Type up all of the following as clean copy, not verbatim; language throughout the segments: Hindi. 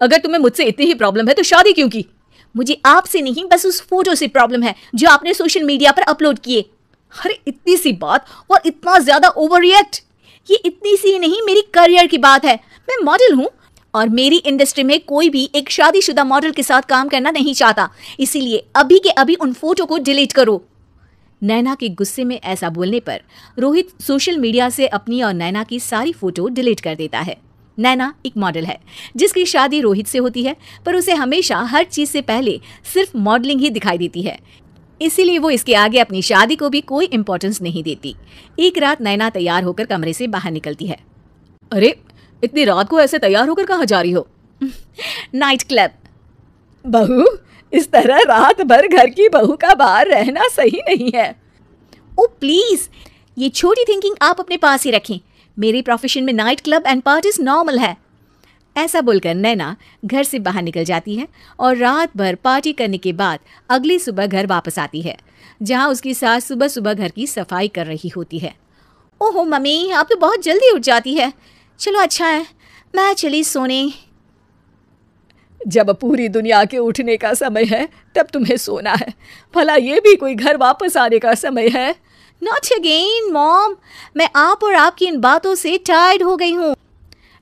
अगर तुम्हें मुझसे इतनी ही प्रॉब्लम है तो शादी क्यों की? मुझे आपसे नहीं, बस उस फोटो से प्रॉब्लम है जो आपने सोशल मीडिया पर अपलोड किए। अरे इतनी सी बात और इतना ज्यादा ओवर रिएक्ट? ये इतनी सी नहीं, मेरी करियर की बात है। मैं मॉडल हूँ और मेरी इंडस्ट्री में कोई भी एक शादीशुदा मॉडल के साथ काम करना नहीं चाहता, इसीलिए अभी के अभी उन फोटो को डिलीट करो। नैना के गुस्से में ऐसा बोलने पर रोहित सोशल मीडिया से अपनी और नैना की सारी फोटो डिलीट कर देता है। नैना एक मॉडल है जिसकी शादी रोहित से होती है, पर उसे हमेशा हर चीज से पहले सिर्फ मॉडलिंग ही दिखाई देती है, इसीलिए वो इसके आगे अपनी शादी को भी कोई इंपॉर्टेंस नहीं देती। एक रात नैना तैयार होकर कमरे से बाहर निकलती है। अरे इतनी रात को ऐसे तैयार होकर कहाँ जा रही हो? Night club. बहू, इस तरह रात भर घर की बहू का बाहर रहना सही नहीं है। ओ प्लीज, ये छोटी थिंकिंग आप अपने पास ही रखें। मेरे प्रोफेशन में night club and parties normal है। ऐसा बोलकर नैना घर से बाहर निकल जाती है और रात भर पार्टी करने के बाद अगली सुबह घर वापस आती है, जहां उसकी सास सुबह सुबह घर की सफाई कर रही होती है। ओहो मम्मी, आप तो बहुत जल्दी उठ जाती है। चलो अच्छा है, मैं चली सोने। जब पूरी दुनिया के उठने का समय है तब तुम्हें सोना है, भला ये भी कोई घर वापस आने का समय है? नॉट अगेन मॉम, मैं आप और आपकी इन बातों से टायर्ड हो गई हूँ।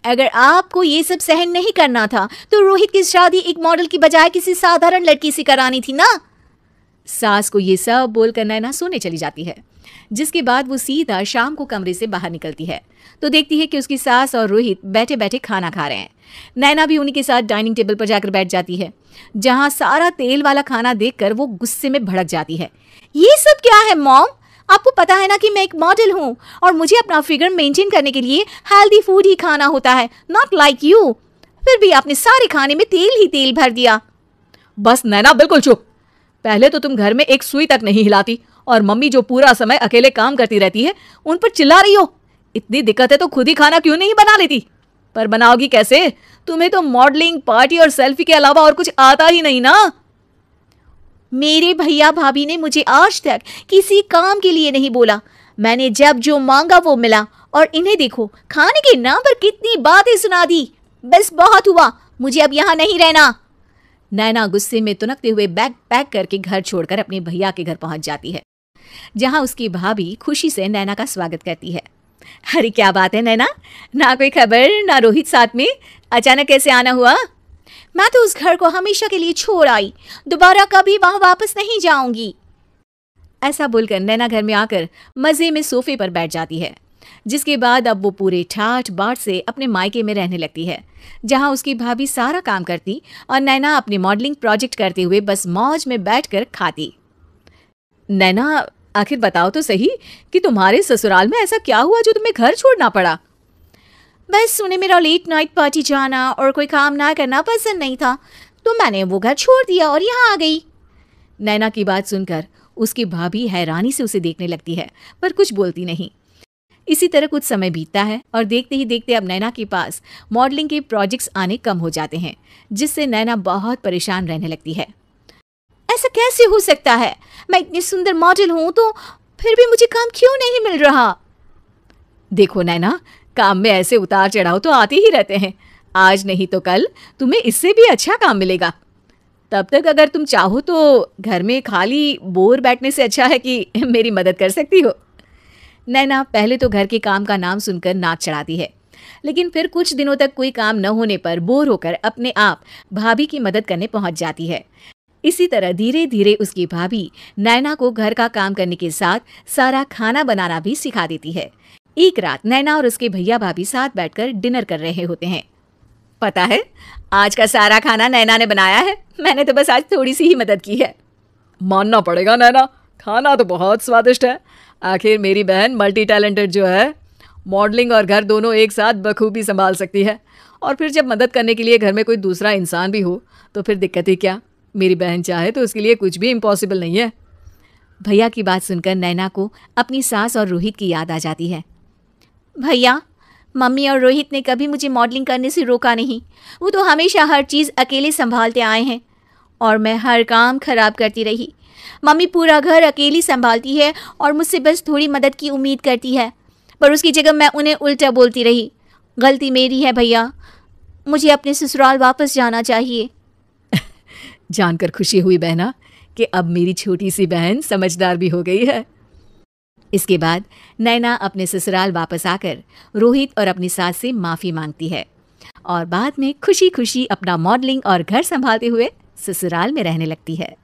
अगर आपको ये सब सहन नहीं करना था तो रोहित की शादी एक मॉडल की बजाय किसी साधारण लड़की से करानी थी ना। सास को ये सब बोलकर नैना सोने चली जाती है, जिसके बाद वो सीधा शाम को कमरे से बाहर निकलती है तो देखती है कि उसकी सास और रोहित बैठे बैठे खाना खा रहे हैं। नैना भी उन्हीं के साथ डाइनिंग टेबल पर जाकर बैठ जाती है, जहां सारा तेल वाला खाना देखकर वो गुस्से में भड़क जाती है। ये सब क्या है मॉम? आपको पता है ना कि मैं एक मॉडल हूँ और मुझे अपना फिगर मेंटेन करने के लिए हेल्दी फूड ही खाना होता है, नॉट लाइक यू। फिर भी आपने सारे खाने में तेल ही तेल भर दिया। बस नैना बिल्कुल चुप। पहले तो तुम घर में एक सुई तक नहीं हिलाती और मम्मी जो पूरा समय अकेले काम करती रहती है उन पर चिल्ला रही हो। इतनी दिक्कत है तो खुद ही खाना क्यों नहीं बना लेती? पर बनाओगी कैसे? तुम्हें तो मॉडलिंग, पार्टी और सेल्फी के अलावा और कुछ आता ही नहीं ना। मेरे भैया भाभी ने मुझे आज तक किसी काम के लिए नहीं बोला। मैंने जब जो मांगा वो मिला और इन्हें देखो, खाने के नाम पर कितनी बातें सुना दी। बस बहुत हुआ, मुझे अब यहाँ नहीं रहना। नैना गुस्से में तुनकते हुए बैग पैक करके घर छोड़कर अपने भैया के घर पहुंच जाती है, जहां उसकी भाभी खुशी से नैना का स्वागत करती है। अरे क्या बात है नैना, ना कोई खबर ना रोहित साथ में, अचानक कैसे आना हुआ? मैं तो उस घर को हमेशा के लिए छोड़ आई, दोबारा कभी वहां वापस नहीं जाऊंगी। ऐसा बोलकर नैना घर में आकर मजे में सोफे पर बैठ जाती है, जिसके बाद अब वो पूरे ठाठ बाट से अपने मायके में रहने लगती है, जहां उसकी भाभी सारा काम करती और नैना अपने मॉडलिंग प्रोजेक्ट करते हुए बस मौज में बैठकर खाती। नैना, आखिर बताओ तो सही कि तुम्हारे ससुराल में ऐसा क्या हुआ जो तुम्हें घर छोड़ना पड़ा? बस उन्हें मेरा लेट नाइट पार्टी जाना और कोई काम ना करना पसंद नहीं था, तो मैंने वो घर छोड़ दिया और यहाँ आ गई। नैना की बात सुनकर उसकी भाभी हैरानी से उसे देखने लगती है, पर कुछ बोलती नहीं। इसी तरह कुछ समय बीतता है और देखते ही देखते अब नैना के पास मॉडलिंग के प्रोजेक्ट्स आने कम हो जाते हैं, जिससे नैना बहुत परेशान रहने लगती है। ऐसा कैसे हो सकता है? मैं इतनी सुंदर मॉडल हूं तो फिर भी मुझे काम क्यों नहीं मिल रहा? देखो नैना, काम में ऐसे उतार चढ़ाव तो आते ही रहते हैं। आज नहीं तो कल तुम्हें इससे भी अच्छा काम मिलेगा। तब तक अगर तुम चाहो तो घर में खाली बोर बैठने से अच्छा है कि मेरी मदद कर सकती हो। नैना पहले तो घर के काम का नाम सुनकर नाक चढ़ाती है, लेकिन फिर कुछ दिनों तक कोई काम न होने पर बोर होकर अपने आप भाभी की मदद करने पहुंच जाती है। इसी तरह धीरे धीरे उसकी भाभी नैना को घर का काम करने के साथ सारा खाना बनाना भी सिखा देती है। एक रात नैना और उसके भैया भाभी साथ बैठकर डिनर कर रहे होते हैं। पता है, आज का सारा खाना नैना ने बनाया है, मैंने तो बस आज थोड़ी सी ही मदद की है। मानना पड़ेगा नैना, खाना तो बहुत स्वादिष्ट है। आखिर मेरी बहन मल्टी टैलेंटेड जो है, मॉडलिंग और घर दोनों एक साथ बखूबी संभाल सकती है। और फिर जब मदद करने के लिए घर में कोई दूसरा इंसान भी हो तो फिर दिक्कत ही क्या। मेरी बहन चाहे तो उसके लिए कुछ भी इम्पॉसिबल नहीं है। भैया की बात सुनकर नैना को अपनी सास और रोहित की याद आ जाती है। भैया, मम्मी और रोहित ने कभी मुझे मॉडलिंग करने से रोका नहीं। वो तो हमेशा हर चीज़ अकेले संभालते आए हैं और मैं हर काम खराब करती रही। मम्मी पूरा घर अकेली संभालती है और मुझसे बस थोड़ी मदद की उम्मीद करती है, पर उसकी जगह मैं उन्हें उल्टा बोलती रही। गलती मेरी है भैया, मुझे अपने ससुराल वापस जाना चाहिए। जानकर खुशी हुई बहना कि अब मेरी छोटी सी बहन समझदार भी हो गई है। इसके बाद नैना अपने ससुराल वापस आकर रोहित और अपनी सास से माफ़ी मांगती है और बाद में खुशी खुशी अपना मॉडलिंग और घर संभालते हुए ससुराल में रहने लगती है।